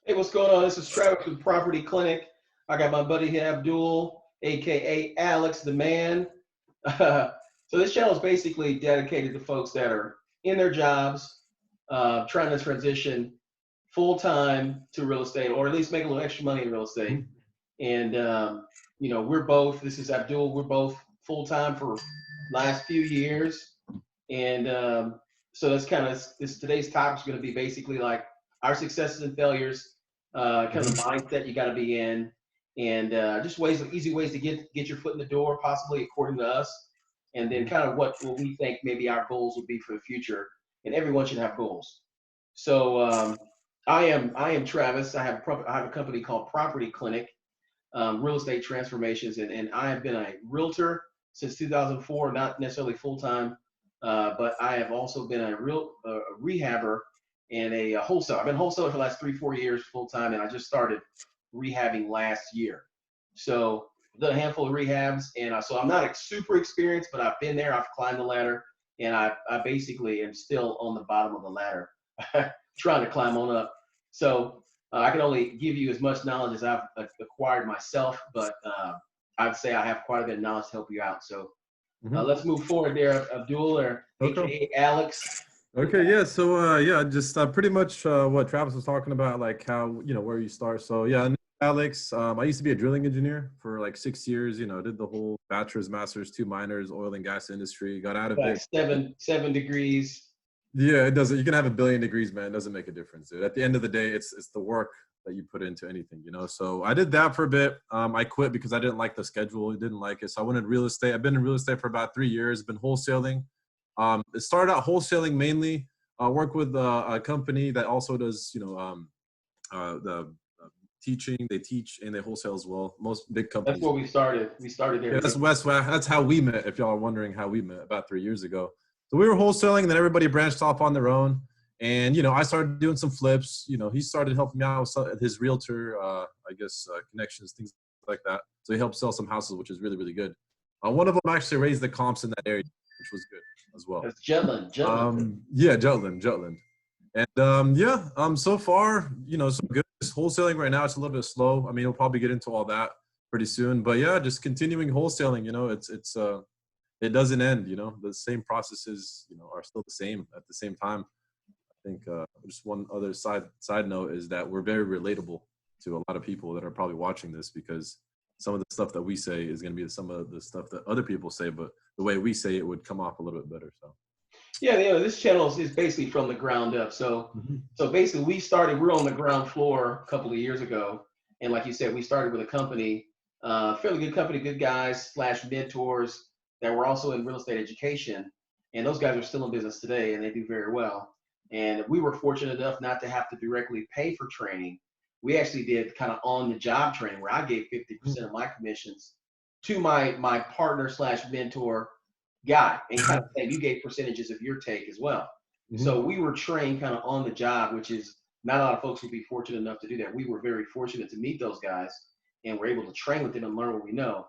Hey, what's going on? This is Travis with Property Clinic. I got my buddy here, Abdul, aka Alex, the man. So this channel is basically dedicated to folks that are in their jobs, trying to transition full time to real estate, or at least make a little extra money in real estate. And we're both. This is Abdul. We're both full time for last few years, and so that's kind of this. Today's topic is going to be basically like our successes and failures, kind of the mindset you got to be in, and just easy ways to get your foot in the door, possibly according to us, and then kind of what we think maybe our goals would be for the future. And everyone should have goals. So I am Travis. I have a company called Property Clinic, real estate transformations, and I have been a realtor since 2004, not necessarily full time, but I have also been a rehabber and a wholesaler. I've been wholesaler for the last 3-4 years full time, and I just started rehabbing last year. So I've done a handful of rehabs, and so I'm not super experienced, but I've been there. I've climbed the ladder, and I basically am still on the bottom of the ladder, trying to climb on up. So I can only give you as much knowledge as I've acquired myself, but I'd say I have quite a bit of knowledge to help you out. So let's move forward there, Abdul, or Okay. AKA Alex. Okay. Yeah. So, yeah, just pretty much what Travis was talking about, like how, where you start. So, yeah, I'm Alex. I used to be a drilling engineer for like 6 years, did the whole bachelor's, master's, 2 minors, oil and gas industry, got out of Like it. seven degrees. Yeah, it doesn't. You can have a billion degrees, man. It doesn't make a difference, dude. At the end of the day, it's the work that you put into anything. So I did that for a bit. I quit because I didn't like the schedule. I didn't like it. So I went in real estate. I've been in real estate for about 3 years. Been wholesaling. It started out wholesaling mainly. I work with a company that also does, the teaching. They teach and they wholesale as well. Most big That's companies. where we started. We started there Yeah, together. that's how we met. If y'all are wondering how we met about 3 years ago. So we were wholesaling, and then everybody branched off on their own. And I started doing some flips. He started helping me out with his realtor, connections, things like that. So he helped sell some houses, which is really, really good. One of them actually raised the comps in that area, which was good as well. That's Jutland. Yeah, Jutland. And so far, some good. Just wholesaling right now, it's a little bit slow. I mean, we'll probably get into all that pretty soon. But yeah, just continuing wholesaling. It doesn't end. The same processes, are still the same at the same time. I think just one other side note is that we're very relatable to a lot of people that are probably watching this, because some of the stuff that we say is going to be some of the stuff that other people say, but the way we say it would come off a little bit better. So Yeah, this channel is basically from the ground up. So basically, we're on the ground floor a couple of years ago, and like you said, we started with a company, fairly good company, good guys slash mentors that were also in real estate education, and those guys are still in business today, and they do very well. And we were fortunate enough not to have to directly pay for training. We actually did kind of on the job training where I gave 50% of my commissions to my partner slash mentor guy, and kind of saying you gave percentages of your take as well. So we were trained kind of on the job, which is not a lot of folks would be fortunate enough to do that. We were very fortunate to meet those guys, and we're able to train with them and learn what we know.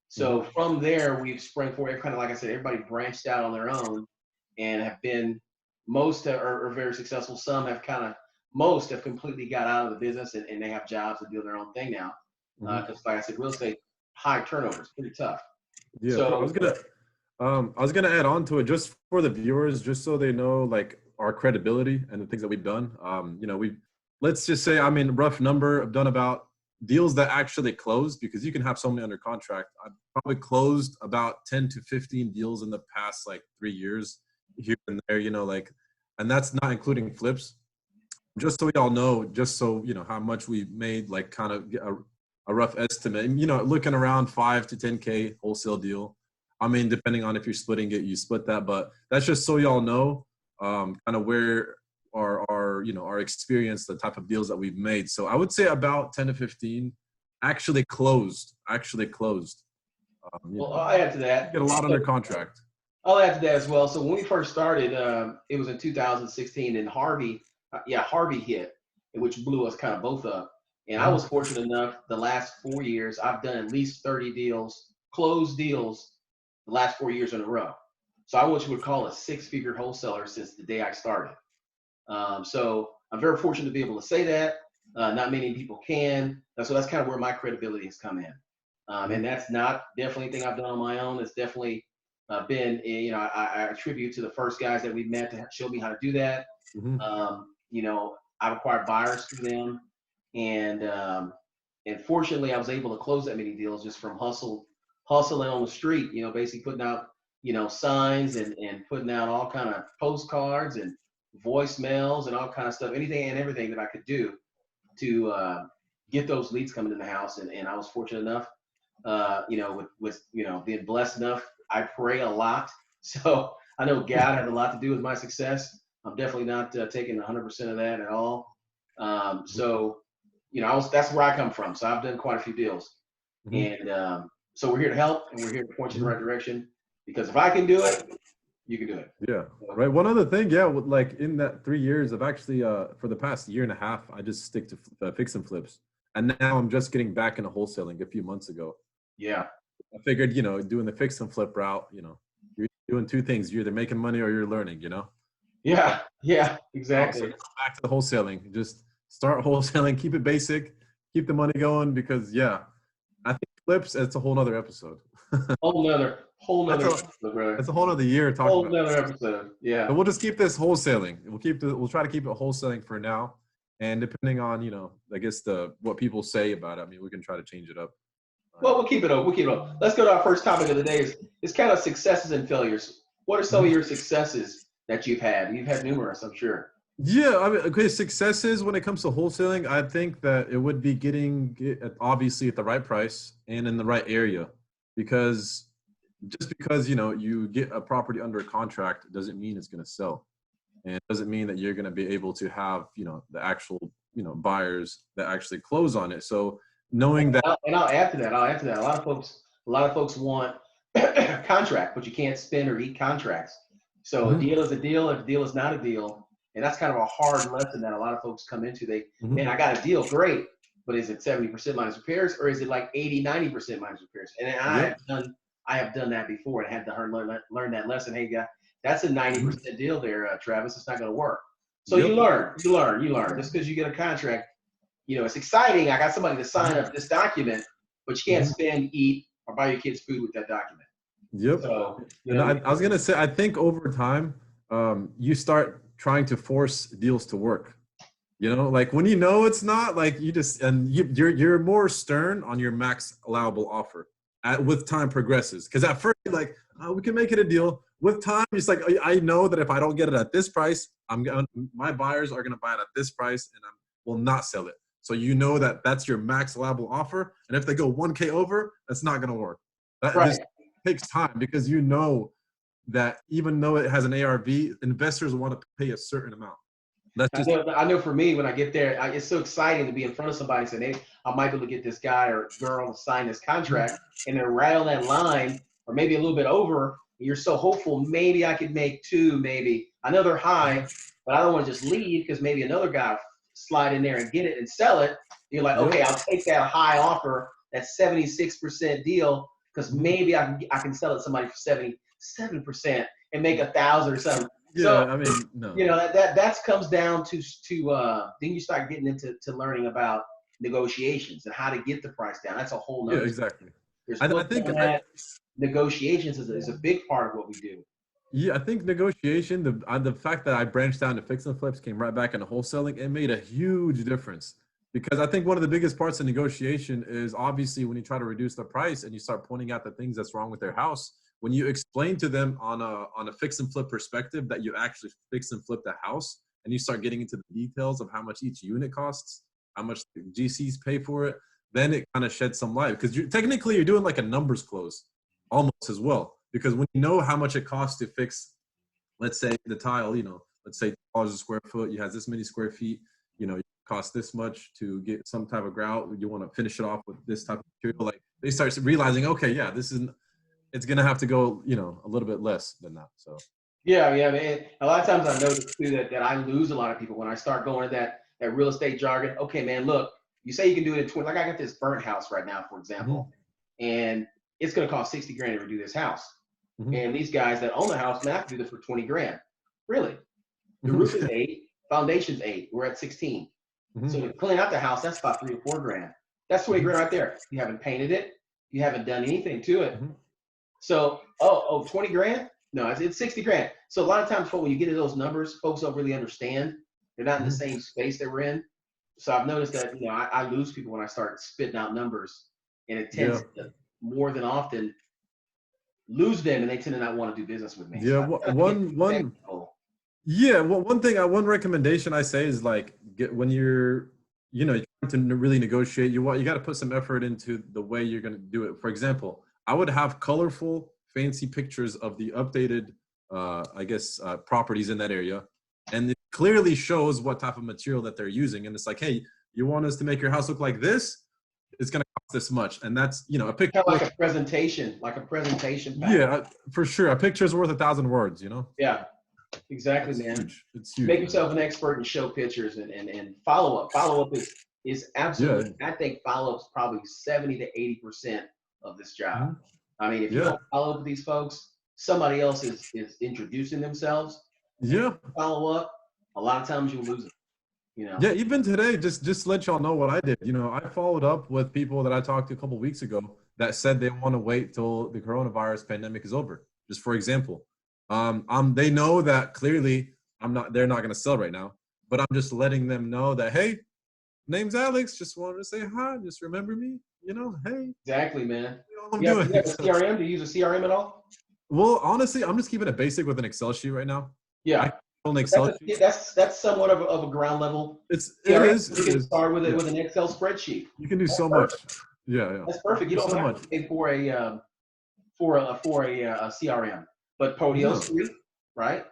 So from there, we've sprung forward. Kind of like I said, everybody branched out on their own and have been. Most are very successful. Most have completely got out of the business, and they have jobs and do their own thing now. Because like I said, real estate, high turnover, it's pretty tough. yeah, So I was gonna add on to it just for the viewers, just so they know like our credibility and the things that we've done. Let's just say, I mean, rough number, I've done about deals that actually closed, because you can have so many under contract. I've probably closed about 10 to 15 deals in the past like 3 years here and there, and that's not including flips. Just so y'all know, just so how much we made, like kind of a rough estimate. And, looking around 5 to 10K wholesale deal. I mean, depending on if you're splitting it, you split that, but that's just so y'all know kind of where our experience, the type of deals that we've made. So I would say about 10 to 15 actually closed. Well, I'll add to that. Get a lot under contract. I'll add to that as well. So when we first started, it was in 2016, and Harvey hit, which blew us kind of both up. And I was fortunate enough, the last 4 years, I've done at least 30 deals, closed deals, the last 4 years in a row. So I what you would call a six-figure wholesaler since the day I started. So I'm very fortunate to be able to say that. Not many people can. So that's kind of where my credibility has come in. And that's not definitely anything I've done on my own. It's definitely been, I attribute to the first guys that we met to show me how to do that. Mm-hmm. I've acquired buyers through them, and fortunately, I was able to close that many deals just from hustling on the street. Basically putting out, signs and putting out all kind of postcards and voicemails and all kind of stuff, anything and everything that I could do to get those leads coming in the house. And I was fortunate enough, with being blessed enough. I pray a lot, so I know God has a lot to do with my success. I'm definitely not taking 100% of that at all. So, that's where I come from. So I've done quite a few deals, Mm-hmm. and so we're here to help, and we're here to point you in the right direction. Because if I can do it, you can do it. Yeah. Right. One other thing, yeah, like in that 3 years, I've actually for the past year and a half, I just stick to fix and flips, and now I'm just getting back into wholesaling a few months ago. Yeah. I figured, doing the fix and flip route, you're doing two things: you're either making money or you're learning. Yeah. Yeah. Also, Exactly. go back to the wholesaling. Just start wholesaling. Keep it basic. Keep the money going because, yeah, I think flips. It's a whole nother episode. Whole That's nother a episode, brother. that's a whole other year talking Whole about. nother episode. So Yeah. we'll just keep this wholesaling. We'll try to keep it wholesaling for now. And depending on, I guess what people say about it, I mean, we can try to change it up. Well, we'll keep it up. We'll keep it up. Let's go to our first topic of the day. It's kind of successes and failures. What are some of Mhm. your successes that you've had? You've had numerous, I'm sure. Yeah, I mean, okay, successes when it comes to wholesaling, I think that it would be getting it obviously at the right price and in the right area, because just because you get a property under a contract doesn't mean it's going to sell, and it doesn't mean that you're going to be able to have the actual buyers that actually close on it. So knowing that. And I'll add to that. A lot of folks want contract, but you can't spend or eat contracts. So a Mhm, deal is a deal. If a deal is not a deal, and that's kind of a hard lesson that a lot of folks come into. Man, mhm, I got a deal, great, but is it 70% minus repairs, or is it like 80, 90% minus repairs? And yep. I have done that before and had to learn that lesson. Hey, guy, that's a Mhm, 90% deal there, Travis. It's not going to work. So yep. you learn. Just because you get a contract, it's exciting. I got somebody to sign up this document, but you can't Mhm, spend, eat, or buy your kids food with that document. yep. So, And I was gonna say, I think over time, you start trying to force deals to work. Like when it's not, like you just and you're more stern on your max allowable offer with time progresses. Because at first, you're like, oh, we can make it a deal. With time, it's like I know that if I don't get it at this price, my buyers are gonna buy it at this price, and I will not sell it. So that that's your max allowable offer, and if they go 1K over, that's not gonna work. This right. takes time because that even though it has an ARV, investors want to pay a certain amount. That's just. I know for me, when I get there, it's so exciting to be in front of somebody saying, hey, I might be able to get this guy or girl to sign this contract. And they're right on that line, or maybe a little bit over. You're so hopeful, maybe I could make two, maybe. I know they're high, but I don't want to just leave because maybe another guy will slide in there and get it and sell it. You're like, Yep. okay, I'll take that high offer, that 76% deal, because maybe I can sell it to somebody for 77% and make 1,000 or something. So Yeah, I mean, no. that comes down to then you start getting into learning about negotiations and how to get the price down. That's a whole Yeah, nother. exactly. There's I books think on that. Negotiations is a big part of what we do. yeah, I think negotiation, the fact that I branched down to fix and flips, came right back into wholesaling, it made a huge difference. Because I think one of the biggest parts of negotiation is obviously when you try to reduce the price and you start pointing out the things that's wrong with their house. When you explain to them on a fix and flip perspective that you actually fix and flip the house, and you start getting into the details of how much each unit costs, how much the GCs pay for it, then it kind of sheds some light. Because technically you're doing like a numbers close almost as well. Because when you know how much it costs to fix, let's say the tile, let's say $2 a square foot, you have this many square feet, it costs this much to get some type of grout. You want to finish it off with this type of material. Like they start realizing, okay, yeah, it's going to have to go, a little bit less than that. So. Yeah, man. A lot of times I notice too that I lose a lot of people when I start going to that real estate jargon. Okay, man, look, you say you can do it in 20. Like I got this burnt house right now, for example, Mm-hmm. and it's going to cost 60 grand to redo this house. Mm-hmm. And these guys that own the house, man, I have to do this for 20 grand. Really? The roof is Mm-hmm. 8, foundation's 8. We're at 16. Hmm. So to clean out the house, that's about 3 or 4 grand. That's 20 Hmm. grand right there. You haven't painted it. You haven't done anything to it. Hmm. So, 20 grand? No, it's 60 grand. So a lot of times when you get to those numbers, folks don't really understand. They're not in the Hmm. same space that we're in. So I've noticed that, I lose people when I start spitting out numbers, and it tends Yeah. to more than often lose them, and they tend to not want to do business with me. Yeah. So I try to get One. people. Yeah. Well, one recommendation I say is like when you're, you're trying to really negotiate. You got to put some effort into the way you're going to do it. For example, I would have colorful, fancy pictures of the updated, I guess, properties in that area, and it clearly shows what type of material that they're using. And it's like, hey, you want us to make your house look like this? It's going to cost this much, and that's a picture Kind of worth. like a presentation pack. Yeah, for sure. A picture is worth 1,000 words. Yeah, exactly, It's man. huge. It's huge, Make man. yourself an expert and show pictures and follow up. Follow up is Yeah. absolutely. I think follow up is probably 70 to 80% of this job. Mhm. I mean, if you Yeah. don't follow up with these folks, somebody else is introducing themselves, and if Yeah. you follow up, a lot of times you'll lose it. You know. Yeah. Even today, just to let y'all know what I did. I followed up with people that I talked to a couple weeks ago that said they want to wait till the coronavirus pandemic is over. Just for example, they know that clearly they're not going to sell right now, but I'm just letting them know that, hey, name's Alex. Just wanted to say hi. Just remember me. Hey, Exactly, man. all I'm You doing. have a CRM? Do you use a CRM at all? Well, honestly, I'm just keeping it basic with an Excel sheet right now. I Yeah. can own But Excel sheet. that's somewhat of a ground level It CRM. is. You It can is. start with it Yeah. with an Excel spreadsheet. You can do That's so much. perfect. Yeah, yeah. That's perfect. You Do don't so have much. to pay for a CRM, but No. Podio's free, right?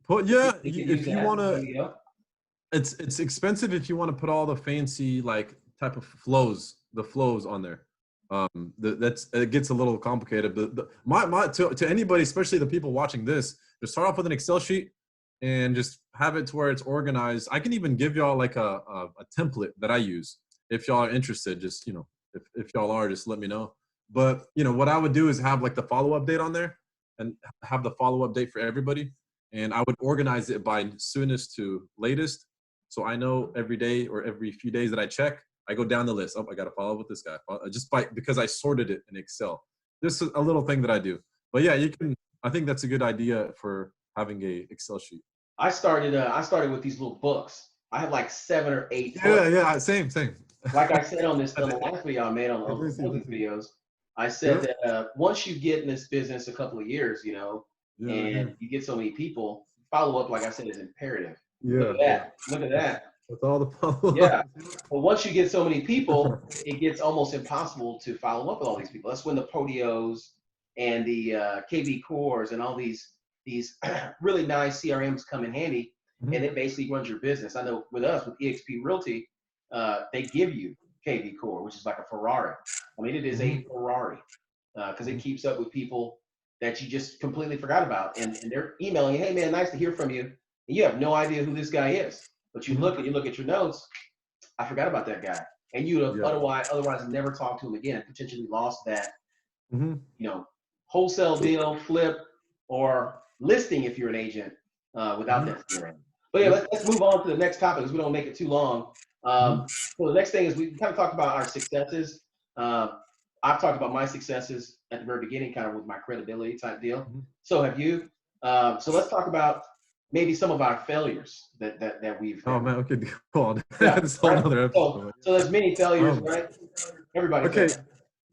But yeah, You can use if you that. want There to, you go. it's expensive if you want to put all the fancy like type of the flows on there. That's it gets a little complicated. But my to anybody, especially the people watching this, just start off with an Excel sheet and just have it to where it's organized. I can even give y'all like a template that I use if y'all are interested. Just if y'all are, just let me know. But what I would do is have like the follow up date on there and have the follow up date for everybody, and I would organize it by soonest to latest. So I know every day or every few days that I check, I go down the list. Oh, I got to follow up with this guy because I sorted it in Excel. This is a little thing that I do. But yeah, you can. I think that's a good idea for having a Excel sheet. I started with these little books. I have like 7 or 8 books. Yeah, yeah, same. Like I said on I the last video I made on do one of too. these videos, I said Yeah, that once you get in this business a couple of years, yeah, yeah, and you get so many people, follow up, like I said, is imperative. Look yeah, at yeah. that. Look at that. With all the follow Yeah. up. But once you get so many people, it gets almost impossible to follow up with all these people. That's when the Podios and the KB Cores and all these really nice CRMs come in handy, and it basically runs your business. I know with us, with EXP Realty, they give you KB Core, which is like a Ferrari. I mean, it is a Ferrari because it keeps up with people that you just completely forgot about, and they're emailing you, hey man, nice to hear from you, and you have no idea who this guy is, but you look at your notes. I forgot about that guy. And you would have Yeah. otherwise never talked to him again, potentially lost that, Hmm. wholesale deal, flip, or listing if you're an agent without that CRM. But yeah, Yep. let's move on to the next topic because we don't make it too long. Hmm. So the next thing is we kind of talked about our successes. Uh, I've talked about my successes at the very beginning, kind of with my credibility type deal. So have you. So let's talk about maybe some of our failures that we've Oh that we, man, okay, go on. yeah, That's a whole right. nother So episode. so there's many failures, Um, right? Everybody okay, fails.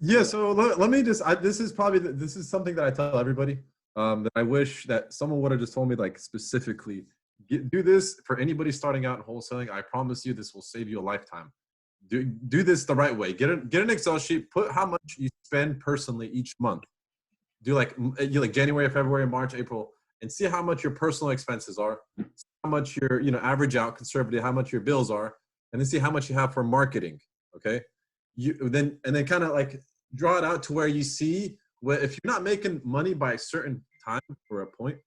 yeah. So let me just. This is something that I tell everybody. That I wish that someone would have just told me like specifically. Do this for anybody starting out in wholesaling. I promise you, this will save you a lifetime. Do this the right way. Get an Excel sheet. Put how much you spend personally each month. Do you like January, February, March, April, and see how much your personal expenses are, see how much your average out conservative, how much your bills are, and then see how much you have for marketing. Okay, and then kind of like draw it out to where you see where if you're not making money by a certain time or a point,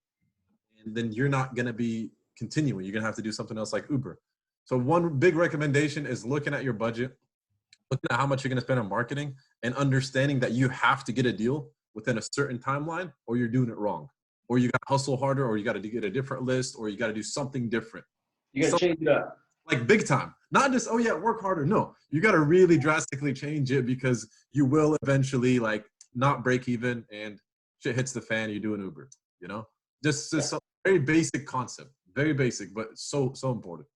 and then you're not gonna be continuing. You're gonna have to do something else like Uber. So one big recommendation is looking at your budget, looking at how much you're going to spend on marketing, and understanding that you have to get a deal within a certain timeline or you're doing it wrong, or you got to hustle harder, or you got to get a different list, or you got to do something different. You got to change it up. like big time. Not just, oh yeah, work harder. No, you got to really drastically change it because you will eventually like not break even and shit hits the fan. You do an Uber, you know, just a very basic concept, very basic, but so important.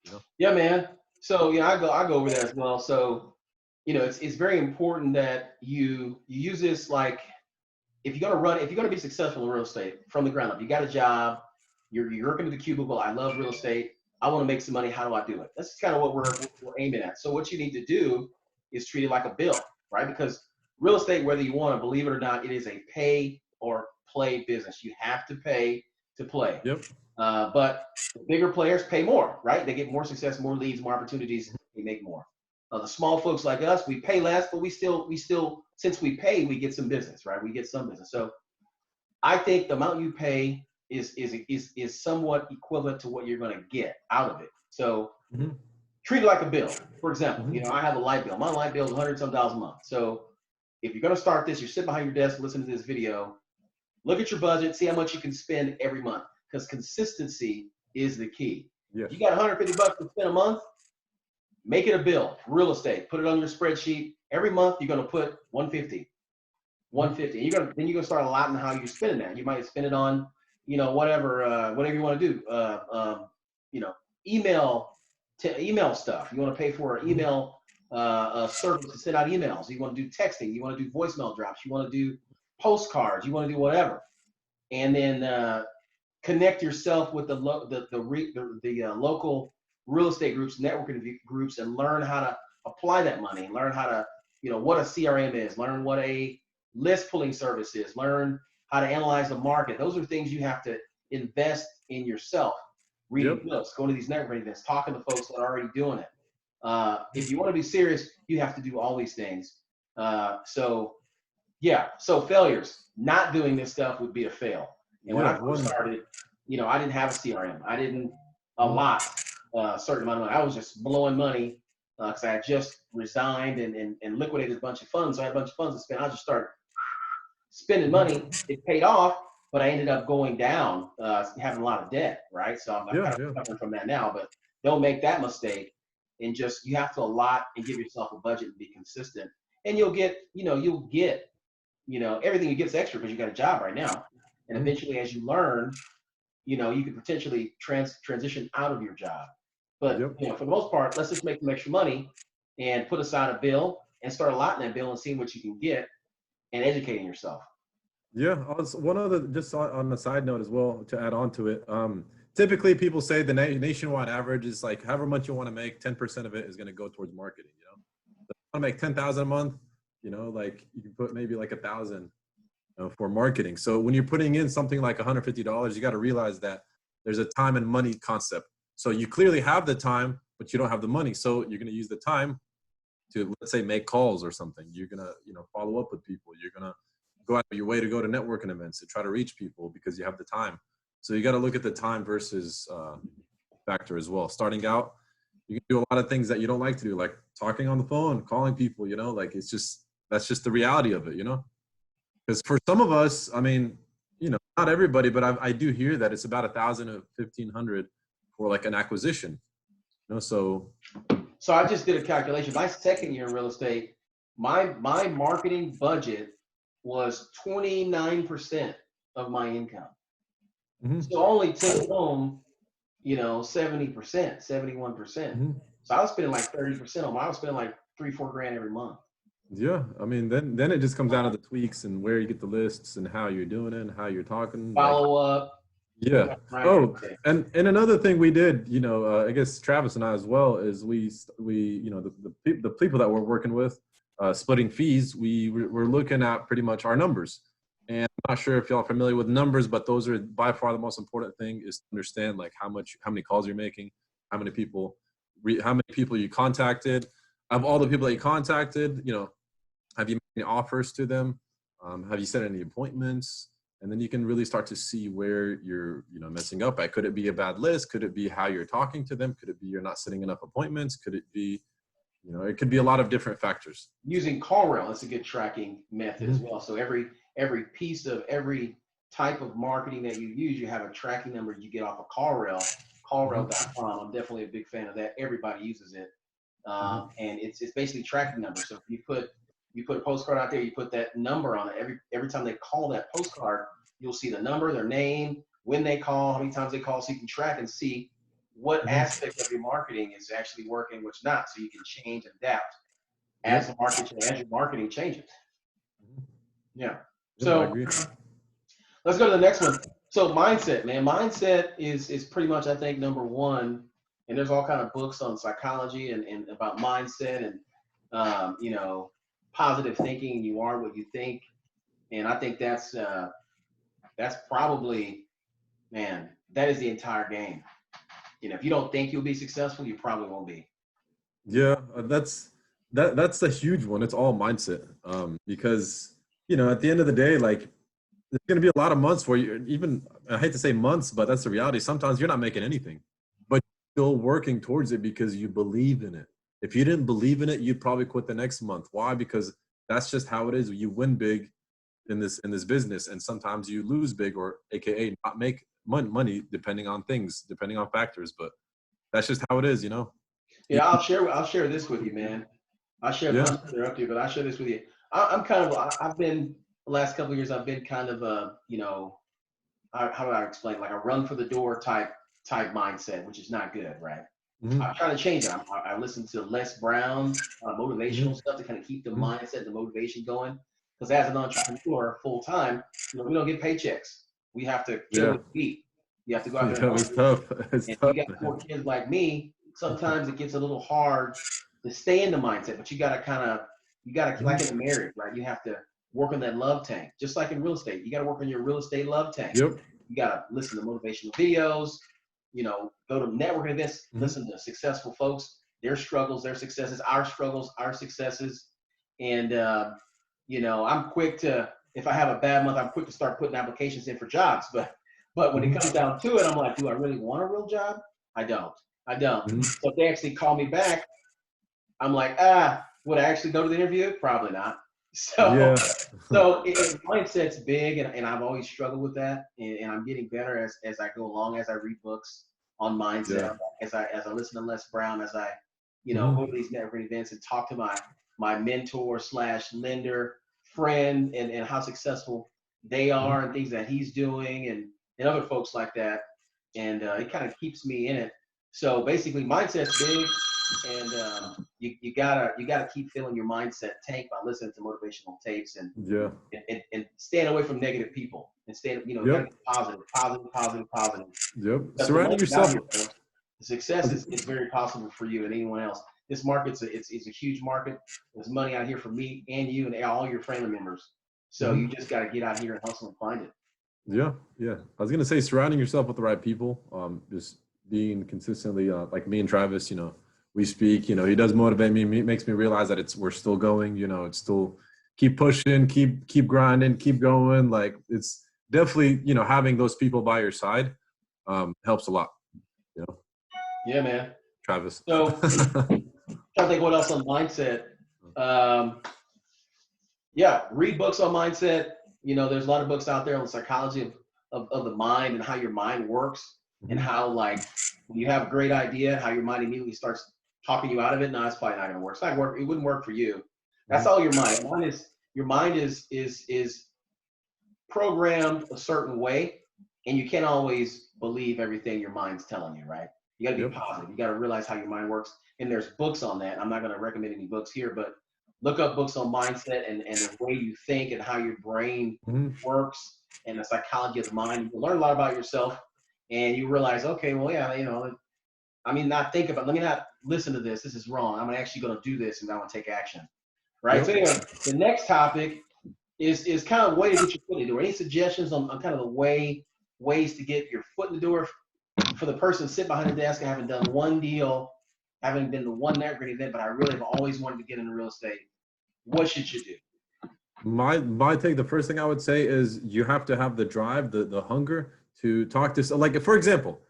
You know? Yeah, man. So I go over that as well. So it's very important that you use this like if you're gonna be successful in real estate from the ground up, you got a job, you're working at the cubicle. I love real estate. I want to make some money. How do I do it? That's kind of what we're aiming at. So what you need to do is treat it like a bill, right? Because real estate, whether you want to believe it or not, it is a pay or play business. You have to pay to play. Yep. But the bigger players pay more, right? They get more success, more leads, more opportunities. They make more. The small folks like us, we pay less, but we still, since we pay, we get some business, right? We get some business. So I think the amount you pay is somewhat equivalent to what you're going to get out of it. So treat it like a bill. For example, I have a light bill. My light bill is $100 some a month. So if you're going to start this, you're sitting behind your desk, listen to this video, look at your budget, see how much you can spend every month, because consistency is the key. Yes. You got $150 to spend a month, make it a bill. Real estate, put it on your spreadsheet. Every month you're going to put 150. Then you're gonna start allotting how you're spending that. You might spend it on, whatever you want to do. Email stuff. You want to pay for an email service to send out emails. You want to do texting. You want to do voicemail drops. You want to do postcards. You want to do whatever, and then connect yourself with the local real estate groups, networking groups, and learn how to apply that money. Learn how to, what a CRM is. Learn what a list pulling services, learn how to analyze the market. Those are things you have to invest in yourself. Reading books, going to these networking events, talking to folks that are already doing it. If you want to be serious, you have to do all these things. So failures, not doing this stuff would be a fail. And when I first started, I didn't have a CRM. I didn't allot a certain amount of money. I was just blowing money because I had just resigned and liquidated a bunch of funds. So I had a bunch of funds to spend. I just started spending money. It paid off, but I ended up going down, having a lot of debt, right? So I'm kind of suffering from that now, but don't make that mistake. And just, you have to allot and give yourself a budget and be consistent. And you'll get everything you get is extra because you got a job right now. And eventually as you learn, you can potentially transition out of your job. But for the most part, let's just make some extra money and put aside a bill and start allotting that bill and seeing what you can get and educating yourself. Yeah, one other, just on the side note as well, to add on to it. Typically, people say the nationwide average is like however much you want to make, 10% of it is going to go towards marketing. If you want to make 10,000 a month, like you can put maybe like 1,000 for marketing. So when you're putting in something like $150, you got to realize that there's a time and money concept. So you clearly have the time, but you don't have the money. So you're going to use the time to, let's say, make calls or something. You're going to, follow up with people. You're going to go out of your way to go to networking events to try to reach people because you have the time. So you got to look at the time versus factor as well. Starting out, you can do a lot of things that you don't like to do, like talking on the phone, calling people, like that's just the reality of it, because for some of us, I mean, not everybody, but I do hear that it's about 1,000 to 1,500 for like an acquisition, so I just did a calculation. My second year in real estate, my marketing budget was 29% of my income. So only took home, 70%, 71%. So I was spending like 30% on mine. I was spending like $3-4 grand every month. Yeah, I mean, then it just comes down to the tweaks and where you get the lists and how you're doing it and how you're talking. Follow up. Yeah. Oh, and another thing we did, I guess Travis and I as well, is we the people that we're working with, splitting fees, we're looking at pretty much our numbers. And I'm not sure if y'all are familiar with numbers, but those are by far the most important thing, is to understand like how many calls you're making, how many people you contacted. Of all the people that you contacted, have you made any offers to them? Have you set any appointments? And then you can really start to see where you're, messing up at. Could it be a bad list? Could it be how you're talking to them? Could it be you're not setting enough appointments? Could it be, it could be a lot of different factors. Using CallRail, that's a good tracking method as well. So every piece of every type of marketing that you use, you have a tracking number you get off of CallRail. callrail.com. I'm definitely a big fan of that. Everybody uses it. And it's basically tracking numbers. So if you put a postcard out there, you put that number on it. Every time they call that postcard, you'll see the number, their name, when they call, how many times they call, so you can track and see what aspect of your marketing is actually working, which not, so you can change and adapt as the market, as your marketing changes. Yeah. I So agree. let's go to the next one. So mindset, man. Mindset is pretty much, I think, number one. And there's all kind of books on psychology and about mindset and you know, positive thinking. You are what you think, and I think that's probably, man, that is the entire game. You know, if you don't think you'll be successful, you probably won't be. Yeah, that's a huge one. It's all mindset. Because you know, at the end of the day, like there's going to be a lot of months where you even, I hate to say months, but that's the reality. Sometimes you're not making anything, but you're still working towards it because you believe in it. If you didn't believe in it, you'd probably quit the next month. Why? Because that's just how it is. You win big in this business, and sometimes you lose big, or AKA not make money, depending on things, depending on factors. But that's just how it is, you know. Yeah, I'll share this with you, man. I'll share, Yeah. not to interrupt you, but I'll share this with you. I'm kind of, I've been, the last couple of years, I've been kind of a, you know, how do I explain, like a run for the door type mindset, which is not good, right? Mhm. I'm trying to change it. I listen to Les Brown motivational Mhm. stuff to kind of keep the Mhm. mindset, the motivation going. Because as an entrepreneur, full time, you know, we don't get paychecks. We have to kill Yeah. it to eat. You have to go out there and Yeah, it's hustle. tough. It's And if you tough, got man. 4 kids like me, sometimes it gets a little hard to stay in the mindset. But you gotta like in a marriage, right? You have to work on that love tank, just like in real estate. You got to work on your real estate love tank. Yep. You got to listen to motivational videos, you know, go to networking events, Mhm. listen to successful folks, their struggles, their successes, our struggles, our successes. And, you know, I'm quick to, if I have a bad month, I'm quick to start putting applications in for jobs. But when it Mhm. comes down to it, I'm like, do I really want a real job? I don't. I don't. Mhm. So if they actually call me back, I'm like, would I actually go to the interview? Probably not. So Yeah. mindset's big, and I've always struggled with that, and I'm getting better as I go along, as I read books on mindset, Yeah. as I listen to Les Brown, as I, you know, Mhm. go to these networking events and talk to my mentor slash lender friend, and how successful they Mhm. are and things that he's doing, and other folks like that, and it kind of keeps me in it. So basically, mindset's big, and you gotta keep filling your mindset tank by listening to motivational tapes Yeah. and staying away from negative people and staying, you know, you gotta Yep. get positive. Yep. Because the Surrounding money's out yourself. here, folks. The success is very possible for you and anyone else. This market's it's a huge market. There's money out here for me and you and all your family members. So you Mhm. just gotta get out here and hustle and find it. Yeah. Yeah. I was gonna say surrounding yourself with the right people. Just being consistently, like me and Travis. You know, we speak. You know, he does motivate me. Makes me realize that we're still going. You know, it's still keep pushing, keep grinding, keep going. Like it's definitely, you know, having those people by your side helps a lot. You know, Yeah, man. Travis. So trying to think what else on mindset. Um, yeah, read books on mindset. You know, there's a lot of books out there on the psychology of the mind and how your mind works, and Mhm. how, like, when you have a great idea, how your mind immediately starts talking you out of it. No, it's probably not gonna work. It's not work. It wouldn't work for you. That's Mhm. all your mind. Your mind is programmed a certain way, and you can't always believe everything your mind's telling you, right? You got to be Yep. positive. You got to realize how your mind works. And there's books on that. I'm not going to recommend any books here, but look up books on mindset and the way you think and how your brain Mhm. works and the psychology of the mind. You learn a lot about yourself, and you realize, okay, well, yeah, you know, I mean, not think about, let me not listen to this. This is wrong. I'm actually going to do this, and I'm going to take action. Right. So Yep. anyway, the next topic is kind of way to get your foot in the door. Any suggestions on kind of the ways to get your foot in the door for the person sitting behind the desk? I haven't done one deal, haven't been to one networking event, but I really have always wanted to get into real estate. What should you do? My take, the first thing I would say is you have to have the drive, the hunger to talk to, like, for example,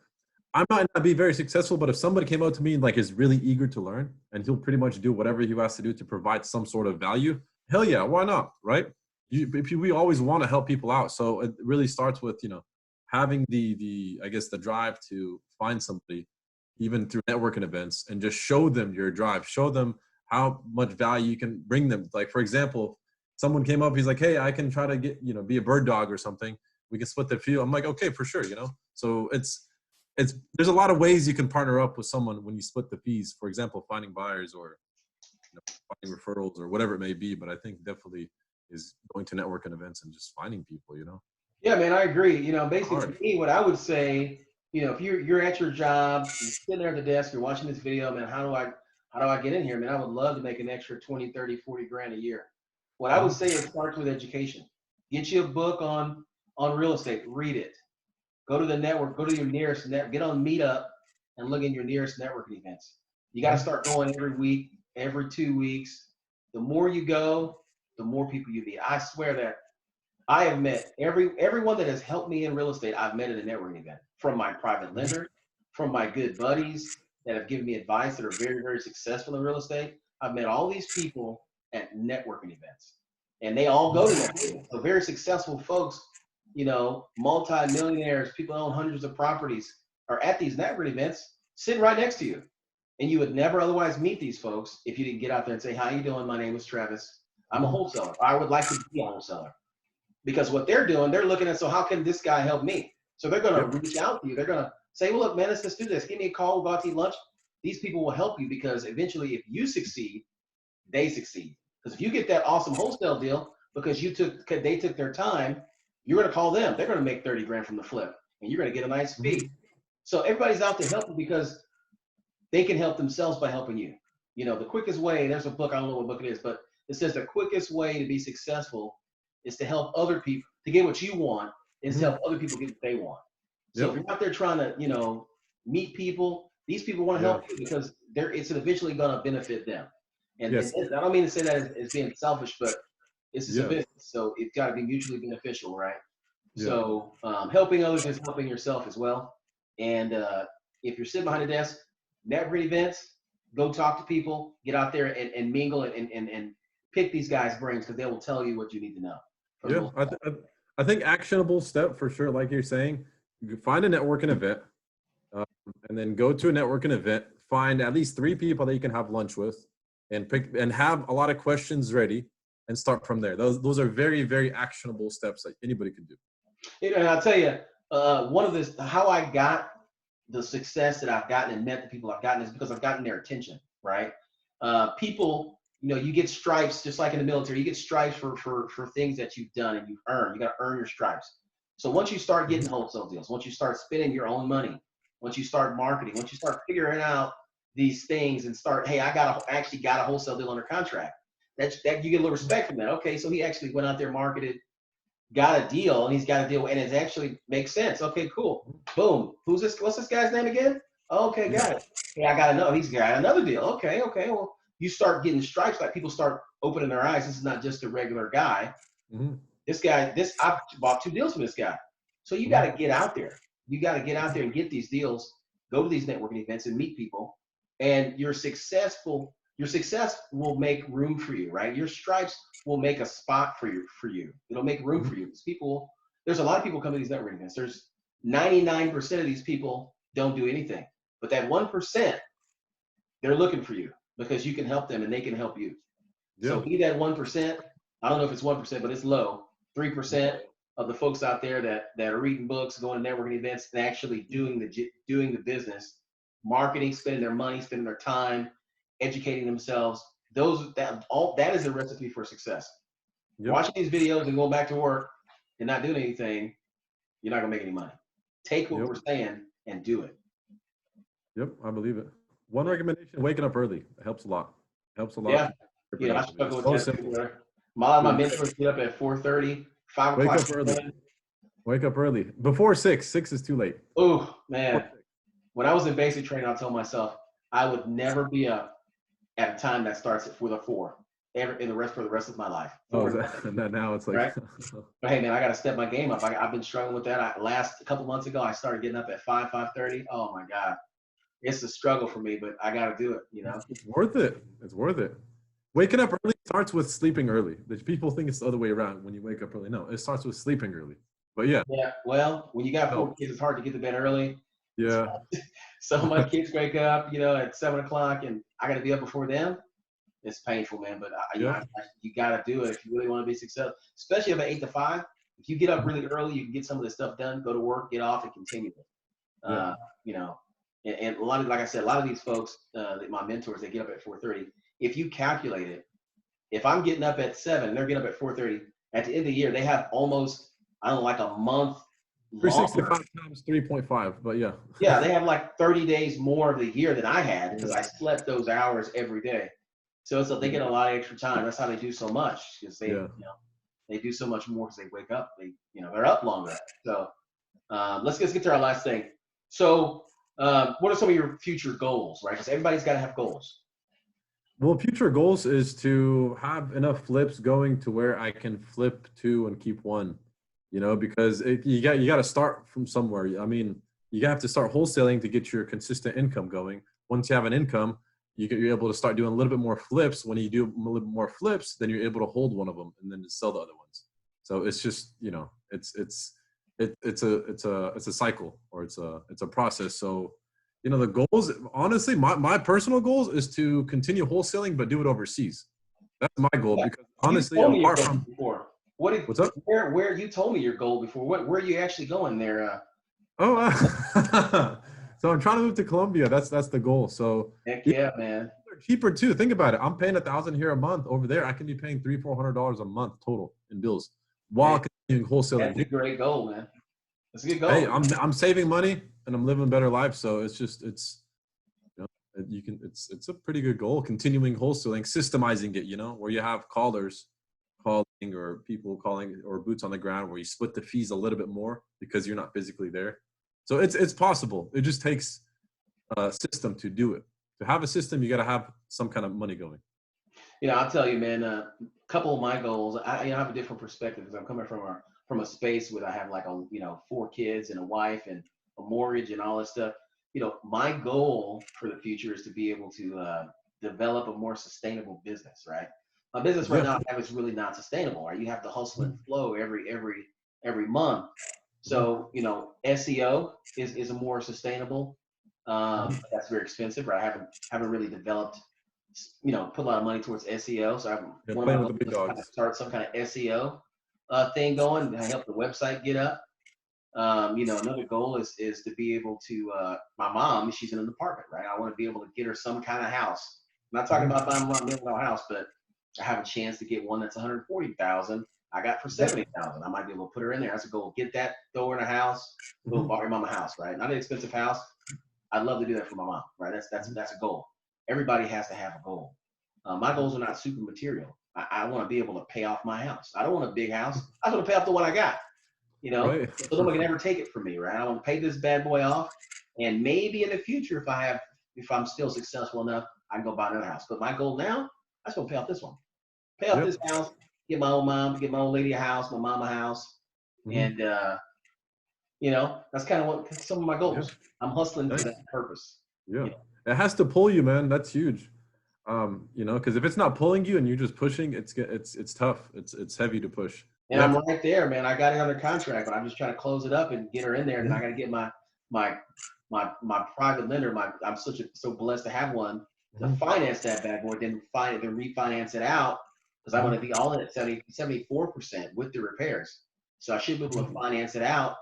I might not be very successful, but if somebody came out to me and like is really eager to learn and he'll pretty much do whatever he has to do to provide some sort of value, hell yeah, why not, right? We always want to help people out, so it really starts with, you know, having the I guess the drive to find somebody, even through networking events, and just show them your drive, show them how much value you can bring them. Like, for example, someone came up, he's like, hey, I can try to get, be a bird dog or something. We can split the fee. I'm like, okay, for sure, So there's a lot of ways you can partner up with someone when you split the fees. For example, finding buyers or finding referrals or whatever it may be. But I think definitely is going to networking events and just finding people, Yeah, man, I agree. Basically Hard. for me, what I would say, if you're at your job, you're sitting there at the desk, you're watching this video, man, how do I get in here? Man, I would love to make an extra 20, 30, 40 grand a year. What I would say is start with education. Get you a book on real estate, read it. Go to the network, go to your nearest net, get on Meetup and look in your nearest networking events. You got to start going every week, every 2 weeks. The more you go, the more people you meet. I swear that I have met everyone that has helped me in real estate. I've met at a networking event, from my private lender, from my good buddies that have given me advice that are very, very successful in real estate. I've met all these people at networking events, and they all go to networking events. So very successful folks, multi-millionaires, people who own hundreds of properties, are at these networking events, sitting right next to you. And you would never otherwise meet these folks if you didn't get out there and say, how you doing? My name is Travis. I'm a wholesaler. I would like to be a wholesaler. Because what they're doing, they're looking at, so how can this guy help me? So they're going to reach out to you. They're going to say, well, look, man, let's do this. Give me a call. We'll go out to eat lunch. These people will help you, because eventually if you succeed, they succeed. Because if you get that awesome wholesale deal because they took their time, you're going to call them. They're going to make 30 grand from the flip, and you're going to get a nice fee. So everybody's out to help you because they can help themselves by helping you. The quickest way, there's a book, I don't know what book it is, but it says the quickest way to be successful is to help other people, to get what you want, is to help other people get what they want. So if you're out there trying to, meet people, these people want to help you because it's eventually going to benefit them. And I don't mean to say that as being selfish, but this is a business, so it's got to be mutually beneficial, right? So helping others is helping yourself as well. And if you're sitting behind a desk, networking events, go talk to people, get out there and mingle and pick these guys' brains, because they will tell you what you need to know. I think actionable step for sure, like you're saying, you find a networking event, and then go to a networking event, find at least 3 people that you can have lunch with, and have a lot of questions ready, and start from there. Those are very, very actionable steps that anybody can do. And I'll tell you, how I got the success that I've gotten and met the people I've gotten is because I've gotten their attention, right? People, you get stripes, just like in the military. You get stripes for things that you've done and you've earned. You got to earn your stripes. So once you start getting wholesale deals, once you start spending your own money, once you start marketing, once you start figuring out these things and start, hey, I actually got a wholesale deal under contract. That you get a little respect from that. Okay, so he actually went out there, marketed, got a deal, and he's got a deal, and it actually makes sense. Okay, cool. Boom. Who's this? What's this guy's name again? Okay, got it. Hey, I got to know. He's got another deal. Okay. Well, you start getting stripes, like people start opening their eyes. This is not just a regular guy. This guy, I bought 2 deals from this guy. So you got to get out there. You got to get out there and get these deals, go to these networking events and meet people, and your success will make room for you, right? Your stripes will make a spot for you. It'll make room for you. Because there's a lot of people come to these networking events. There's 99% of these people don't do anything. But that 1%, they're looking for you because you can help them and they can help you. So be that 1%. I don't know if it's 1%, but it's low. 3% of the folks out there that are reading books, going to networking events, and actually doing the business, marketing, spending their money, spending their time, educating themselves. That is a recipe for success. Watching these videos and going back to work and not doing anything, you're not gonna make any money. Take what we're saying and do it. I believe it. One recommendation: waking up early. It helps a lot. Yeah, I struggle with that too. A lot of my mentors get up at 4:30, 5 o'clock. Wake up early. Wake up early. Before 6. 6 is too late. Oh man, when I was in basic training, I told myself I would never be up at a time that starts at 4 for the rest of my life. Now it's like, right? But hey man, I got to step my game up. I've been struggling with that. A couple months ago, I started getting up at 5:30. Oh my God, it's a struggle for me, but I got to do it. It's worth it. It's worth it. Waking up early starts with sleeping early. People think it's the other way around when you wake up early. No, it starts with sleeping early. But yeah, Yeah. Well, when you got no, 4 kids, it's hard to get to bed early. yeah, So my kids wake up, at 7 o'clock, and I got to be up before them. It's painful, man. But yeah, you got to do it if you really want to be successful, especially if at 8 to 5. If you get up really early, you can get some of this stuff done, go to work, get off, and continue it. yeah. Uh, you know, and a lot of, like I said, a lot of these folks, my mentors, they get up at 4:30. If you calculate it, if I'm getting up at 7, they're getting up at 4:30. At the end of the year, they have almost, I don't know, like a month longer. 365 times 3.5, but yeah. Yeah, they have like 30 days more of the year than I had because I slept those hours every day. So they get a lot of extra time. That's how they do so much because Yeah. they do so much more because they wake up. They're up longer. So let's just get to our last thing. So what are some of your future goals, right? Because everybody's got to have goals. Well, future goals is to have enough flips going to where I can flip two and keep one, because you got to start from somewhere. I mean, you have to start wholesaling to get your consistent income going. Once you have an income, you're able to start doing a little bit more flips. When you do a little bit more flips, then you're able to hold one of them and then just sell the other ones. So it's just, it's a cycle, or it's a process. So, the goals, honestly, my personal goals is to continue wholesaling, but do it overseas. That's my goal, Yeah. because You honestly, told me your apart goal from before. what's up? Where you told me your goal before? Where are you actually going there? Oh, so I'm trying to move to Colombia. That's the goal. So Heck yeah, man. they're cheaper too. Think about it. I'm paying $1,000 here a month. Over there, I can be paying $300-400 a month total in bills while Hey, continuing wholesaling. that's a great goal, man. That's a good Hey, goal. I'm saving money and I'm living a better life. So it's you know it's a pretty good goal. Continuing wholesaling, systemizing it, where you have callers calling, or people calling, or boots on the ground, where you split the fees a little bit more because you're not physically there. So it's possible. It just takes a system to do it. To have a system, you got to have some kind of money going. I'll tell you, man. A couple of my goals. I have a different perspective because I'm coming from a space where I have like 4 kids and a wife and a mortgage and all this stuff. My goal for the future is to be able to develop a more sustainable business. Right. My business right Yeah. now is really not sustainable. Right. You have to hustle and flow every month. So SEO is a more sustainable. That's very expensive. Right. I haven't really developed put a lot of money towards SEO. So one of Playing my with goals the big is to dogs. start some kind of SEO thing going. I help the website get up. Another goal is to be able to. My mom, she's in an apartment, right? I want to be able to get her some kind of house. I'm not talking about buying a $1 million house, but I have a chance to get one that's 140,000. I got for 70,000. I might be able to put her in there. That's a goal. Get that, throw her in a house, go buy your mom a house, right? Not an expensive house. I'd love to do that for my mom, right? That's a goal. Everybody has to have a goal. My goals are not super material. I want to be able to pay off my house. I don't want a big house. I want to pay off the one I got, Right. so nobody can ever take it from me, right? I want to pay this bad boy off, and maybe in the future, if I'm still successful enough, I can go buy another house. But my goal now, I just want to pay off this one, pay off Yep. this house, get my old lady a house, my mom a house, and that's kind of what some of my Yeah. goals. I'm hustling for Nice. that purpose. Yeah. You know? It has to pull you, man. That's huge. Because if it's not pulling you and you're just pushing, it's tough. It's heavy to push. And I'm right there, man. I got it under contract, but I'm just trying to close it up and get her in there. And then I got to get my private lender. I'm so blessed to have one to finance that bad boy, then refinance it out because I want to be all in at 74% with the repairs. So I should be able to finance it out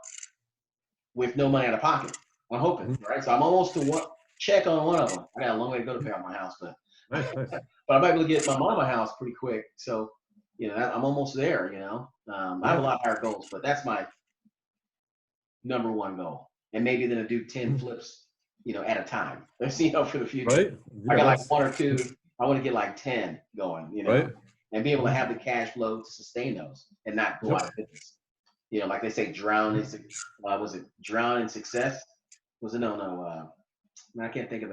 with no money out of pocket. I'm hoping, right? So I'm almost to one check on one of them. I got a long way to go to pay off my house, but Nice, nice. but I might be able to get my mom a house pretty quick. So I'm almost there. I have a lot higher goals, but that's my number one goal. And maybe then I do 10 flips, at a time. For the future. Right? I Yeah, got like one or two. I want to get like 10 going, right. and be able to have the cash flow to sustain those and not go out of business. Like they say, was it drown in success? Was it no? I can't think of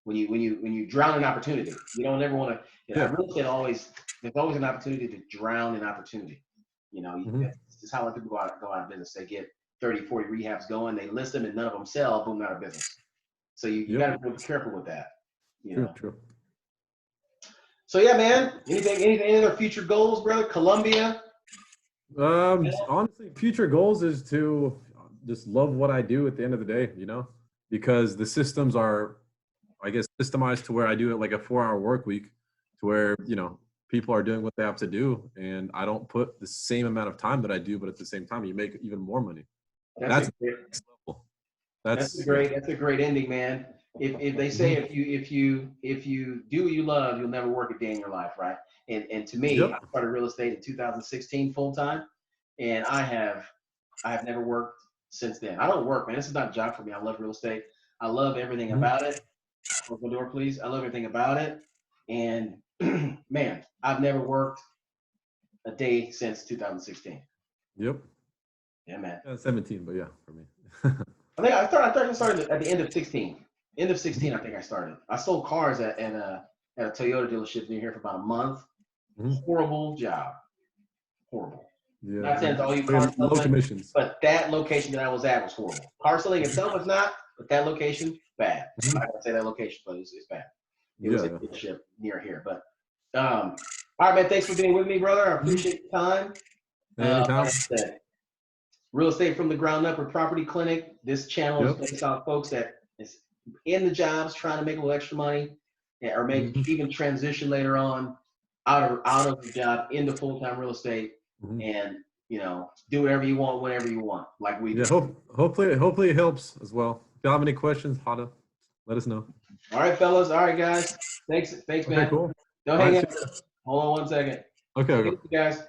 when you drown in opportunity. You don't ever want to. Yeah. Real estate there's always an opportunity to drown in opportunity. This is how a lot of people go out of business. They get 30, 40 rehabs going, they list them, and none of them sell. Boom, out of business. So you got to be careful with that. True. So yeah, man. Any other future goals, brother? Colombia. Honestly, future goals is to just love what I do at the end of the day, because the systems are, I guess, systemized to where I do it like a 4-hour work week, to where, people are doing what they have to do. And I don't put the same amount of time that I do, but at the same time, you make even more money. That's a That's great, next level. that's a That's, great, that's a great ending, man. If they say Mhm. if you do what you love, you'll never work a day in your life, right? And to me, I Yep. started real estate in 2016 full time, and I have never worked since then. I don't work, man. This is not a job for me. I love real estate. I love everything Mhm. about it. Open the door, please. I love everything about it. And man, I've never worked a day since 2016. Yep. Yeah, man. 17, but yeah, for me. I think I started at the end of 16. End of Mhm. 16, I think I started. I sold cars at a Toyota dealership near here for about a month. Mhm. Horrible job. Horrible. Yeah, Not saying to all you car low salesmen, commissions. but that location that I was at was horrible. Car selling itself was not, but that location, bad. I'm Mhm. not gonna say that location, but it's bad. It was Yeah, a yeah. dealership near here. But all right, man. Thanks for being with me, brother. I Mhm. appreciate the time. Anytime. Like I said, real estate from the ground up or property clinic. This channel is Yep. based on folks that is in the jobs trying to make a little extra money, or make Mhm. even transition later on out of the job into full-time real estate, Mhm. and do whatever you want whenever you want, like we Yeah, do. hopefully it helps as well. If you have any questions, Hada, let us know. All right, fellas. All right, guys. Thanks, Okay, man. cool. Don't All right, hang see up. ya. Hold on one second. Okay, Thank okay. you, guys.